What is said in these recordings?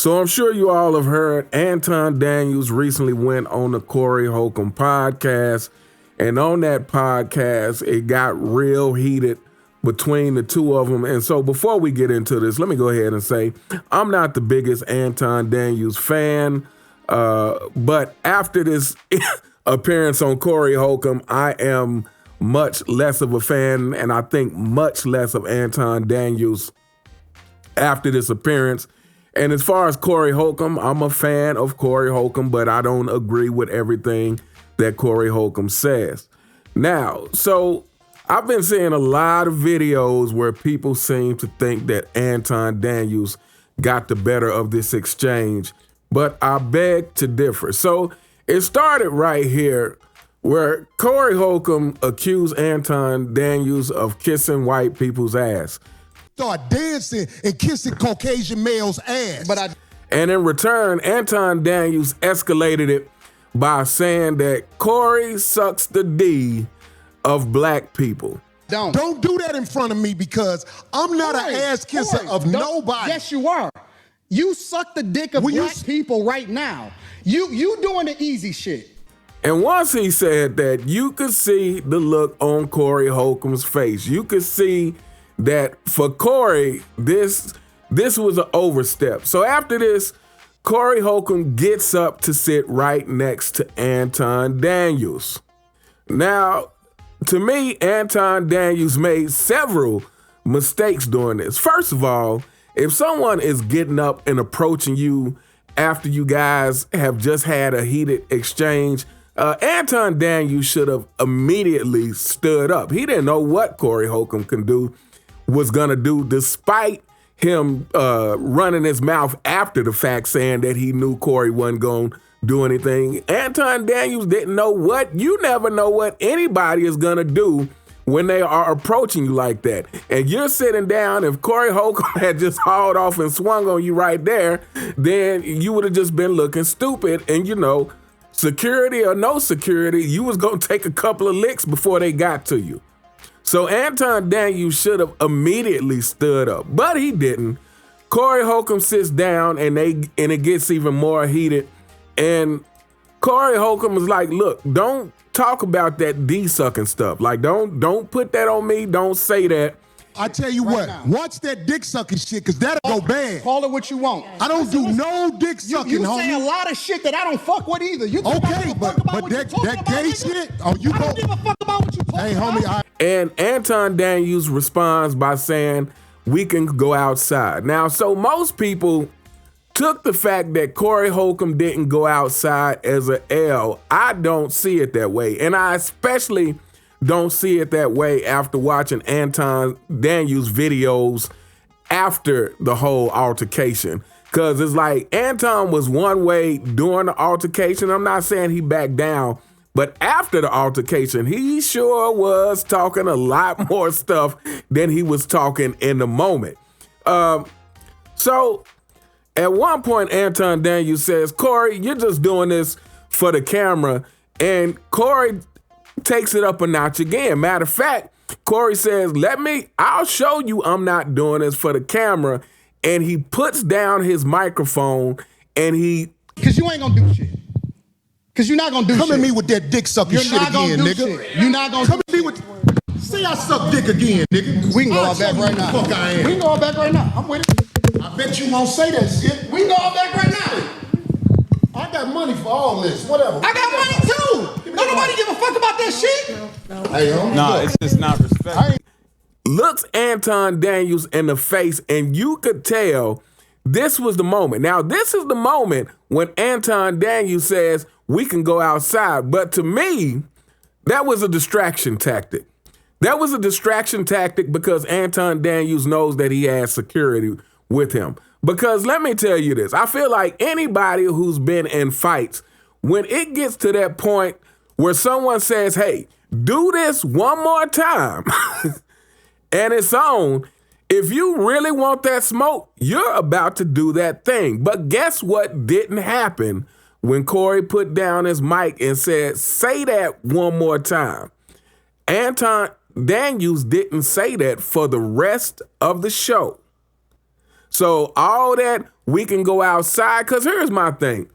So I'm sure you all have heard Anton Daniels recently went on the Corey Holcomb podcast. And on that podcast, it got real heated between the two of them. And so before we get into this, let me go ahead and say I'm not the biggest Anton Daniels fan. But after this appearance on Corey Holcomb, I am much less of a fan, and I think much less of Anton Daniels after this appearance. And as far as Corey Holcomb, I'm a fan of Corey Holcomb, but I don't agree with everything that Corey Holcomb says. Now, so I've been seeing a lot of videos where people seem to think that Anton Daniels got the better of this exchange, but I beg to differ. So it started right here where Corey Holcomb accused Anton Daniels of kissing white people's ass. Start dancing and kissing Caucasian males' ass. And in return, Anton Daniels escalated it by saying that Corey sucks the D of black people. Don't do that in front of me because I'm not an ass kisser of nobody. Yes, you are. You suck the dick of black people right now. You doing the easy shit. And once he said that, you could see the look on Corey Holcomb's face. You could see that for Corey, this was an overstep. So after this, Corey Holcomb gets up to sit right next to Anton Daniels. Now, to me, Anton Daniels made several mistakes during this. First of all, if someone is getting up and approaching you after you guys have just had a heated exchange, Anton Daniels should have immediately stood up. He didn't know what Corey Holcomb was gonna do, despite him running his mouth after the fact saying that he knew Corey wasn't going to do anything. Anton Daniels didn't know you never know what anybody is going to do when they are approaching you like that. And you're sitting down, if Corey Holcomb had just hauled off and swung on you right there, then you would have just been looking stupid. And security or no security, you was going to take a couple of licks before they got to you. So Anton Daniels should have immediately stood up, but he didn't. Corey Holcomb sits down and it gets even more heated. And Corey Holcomb was like, look, don't talk about that D-sucking stuff. Like, don't put that on me. Don't say that. I tell you what, watch that dick sucking shit, because that'll go bad. Call it what you want. I don't do no dick sucking, you homie. say a lot of shit that I don't fuck with either. You okay, but that gay shit, I don't give a fuck about what you talking about. Homie, And Anton Daniels responds by saying, we can go outside. Now, so most people took the fact that Corey Holcomb didn't go outside as an L. I don't see it that way. And I especially don't see it that way after watching Anton Daniels videos after the whole altercation. Because it's like Anton was one way during the altercation. I'm not saying he backed down, but after the altercation, he sure was talking a lot more stuff than he was talking in the moment. So at one point, Anton Daniels says, Corey, you're just doing this for the camera. And Corey takes it up a notch again. Matter of fact, Corey says, I'll show you I'm not doing this for the camera. And he puts down his microphone and Because you ain't going to do shit. Because you're not going to do shit. Come at me with that dick sucking shit again, nigga. Shit. You're not going to come at me with... Say I suck dick again, nigga. We can go out back right now. Fuck I am. We can go out back right now. I'm with it. I bet you won't say that shit. We can go out back right now. I got money for all this, whatever. I got money too. Don't nobody give a fuck about that shit. Hey, no, it's just not respect. Looks Anton Daniels in the face, and you could tell this was the moment. Now, this is the moment when Anton Daniels says, we can go outside. But to me, that was a distraction tactic. That was a distraction tactic because Anton Daniels knows that he has security with him. Because let me tell you this, I feel like anybody who's been in fights, when it gets to that point where someone says, hey, do this one more time, and it's on, if you really want that smoke, you're about to do that thing. But guess what didn't happen when Corey put down his mic and said, say that one more time? Anton Daniels didn't say that for the rest of the show. So all that we can go outside, because here's my thing.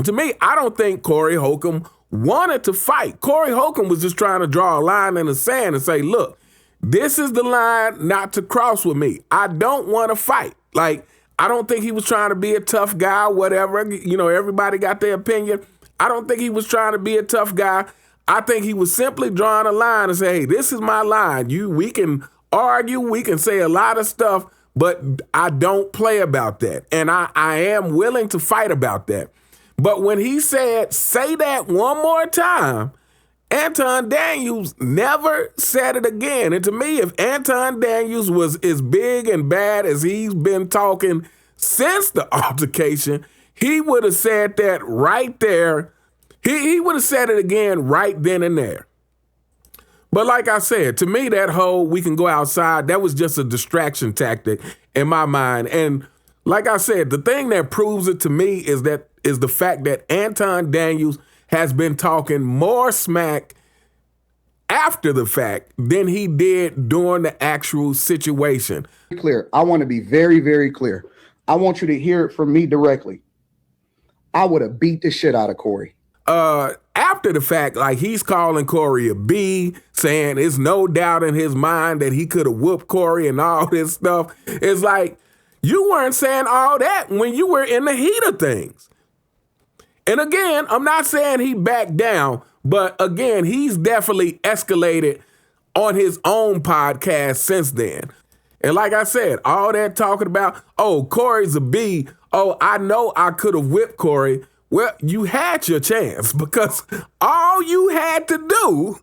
To me, I don't think Corey Holcomb wanted to fight. Corey Holcomb was just trying to draw a line in the sand and say, look, this is the line not to cross with me. I don't want to fight. Like, I don't think he was trying to be a tough guy, whatever. You know, everybody got their opinion. I don't think he was trying to be a tough guy. I think he was simply drawing a line and say, hey, this is my line. We can argue, we can say a lot of stuff, but I don't play about that. And I am willing to fight about that. But when he said, say that one more time, Anton Daniels never said it again. And to me, if Anton Daniels was as big and bad as he's been talking since the altercation, he would have said that right there. He would have said it again right then and there. But like I said, to me, that whole we can go outside, that was just a distraction tactic in my mind. And like I said, the thing that proves it to me is the fact that Anton Daniels has been talking more smack after the fact than he did during the actual situation. Clear. I want to be very, very clear. I want you to hear it from me directly. I would have beat the shit out of Corey. After the fact, like he's calling Corey a B, saying there's no doubt in his mind that he could have whooped Corey and all this stuff. It's like, you weren't saying all that when you were in the heat of things. And again, I'm not saying he backed down, but again, he's definitely escalated on his own podcast since then. And like I said, all that talking about, oh, Corey's a B. Oh, I know I could have whipped Corey. Well, you had your chance because all you had to do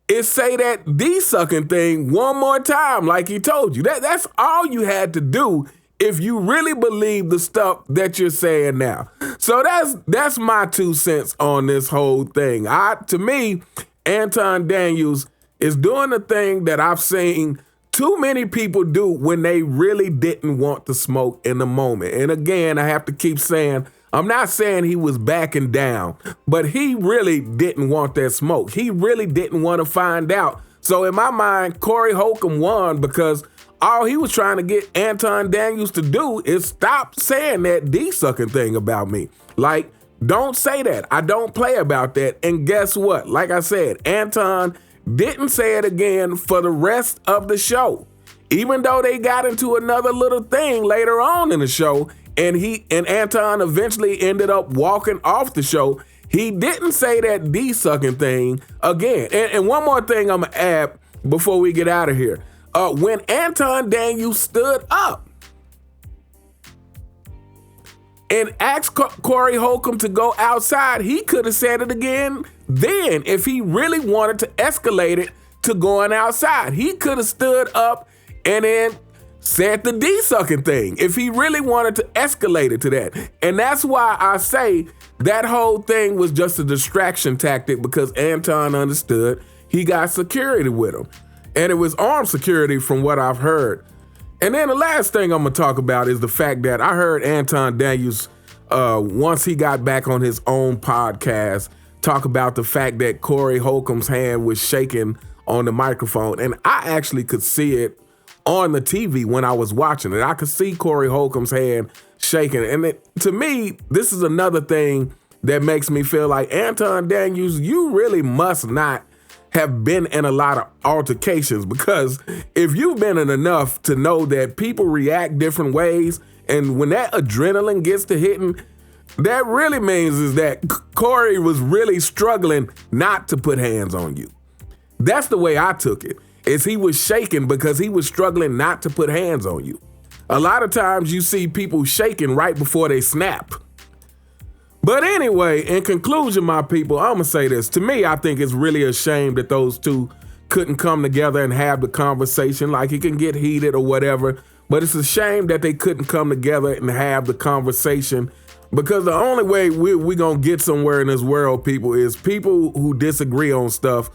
is say that D-sucking thing one more time like he told you. That's all you had to do if you really believe the stuff that you're saying now. So that's my 2 cents on this whole thing. To me, Anton Daniels is doing the thing that I've seen too many people do when they really didn't want the smoke in the moment. And again, I have to keep saying, I'm not saying he was backing down, but he really didn't want that smoke. He really didn't want to find out. So in my mind, Corey Holcomb won because all he was trying to get Anton Daniels to do is stop saying that D-sucking thing about me. Like, don't say that. I don't play about that. And guess what? Like I said, Anton didn't say it again for the rest of the show. Even though they got into another little thing later on in the show, and Anton eventually ended up walking off the show, he didn't say that D-sucking thing again. And one more thing I'm going to add before we get out of here. When Anton Daniels stood up and asked Corey Holcomb to go outside, he could have said it again then if he really wanted to escalate it to going outside. He could have stood up and then said the D-sucking thing if he really wanted to escalate it to that. And that's why I say that whole thing was just a distraction tactic because Anton understood he got security with him. And it was armed security from what I've heard. And then the last thing I'm going to talk about is the fact that I heard Anton Daniels, once he got back on his own podcast, talk about the fact that Corey Holcomb's hand was shaking on the microphone. And I actually could see it on the TV when I was watching it. I could see Corey Holcomb's hand shaking. And to me, this is another thing that makes me feel like Anton Daniels, you really must not have been in a lot of altercations, because if you've been in enough to know that people react different ways, and when that adrenaline gets to hitting, that really means is that Corey was really struggling not to put hands on you. That's the way I took it, is he was shaking because he was struggling not to put hands on you. A lot of times you see people shaking right before they snap. But anyway, in conclusion, my people, I'm going to say this. To me, I think it's really a shame that those two couldn't come together and have the conversation. Like, it can get heated or whatever, but it's a shame that they couldn't come together and have the conversation, because the only way we're going to get somewhere in this world, people, is people who disagree on stuff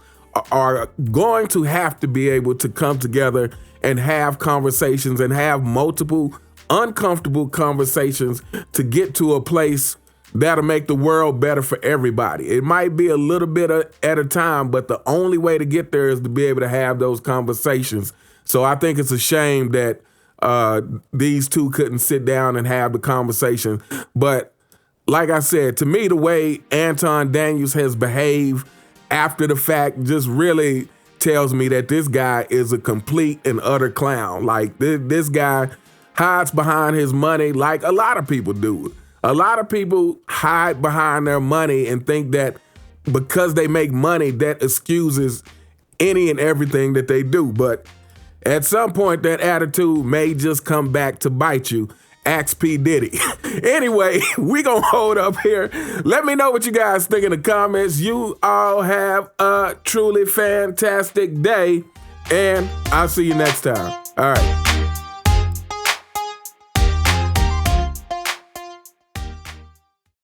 are going to have to be able to come together and have conversations and have multiple uncomfortable conversations to get to a place that'll make the world better for everybody. It might be a little bit at a time, but the only way to get there is to be able to have those conversations. So I think it's a shame that these two couldn't sit down and have the conversation. But like I said, to me, the way Anton Daniels has behaved after the fact just really tells me that this guy is a complete and utter clown. Like, this guy hides behind his money like a lot of people do. A lot of people hide behind their money and think that because they make money, that excuses any and everything that they do. But at some point, that attitude may just come back to bite you. Ask P. Diddy. Anyway, we gonna hold up here. Let me know what you guys think in the comments. You all have a truly fantastic day, and I'll see you next time. All right.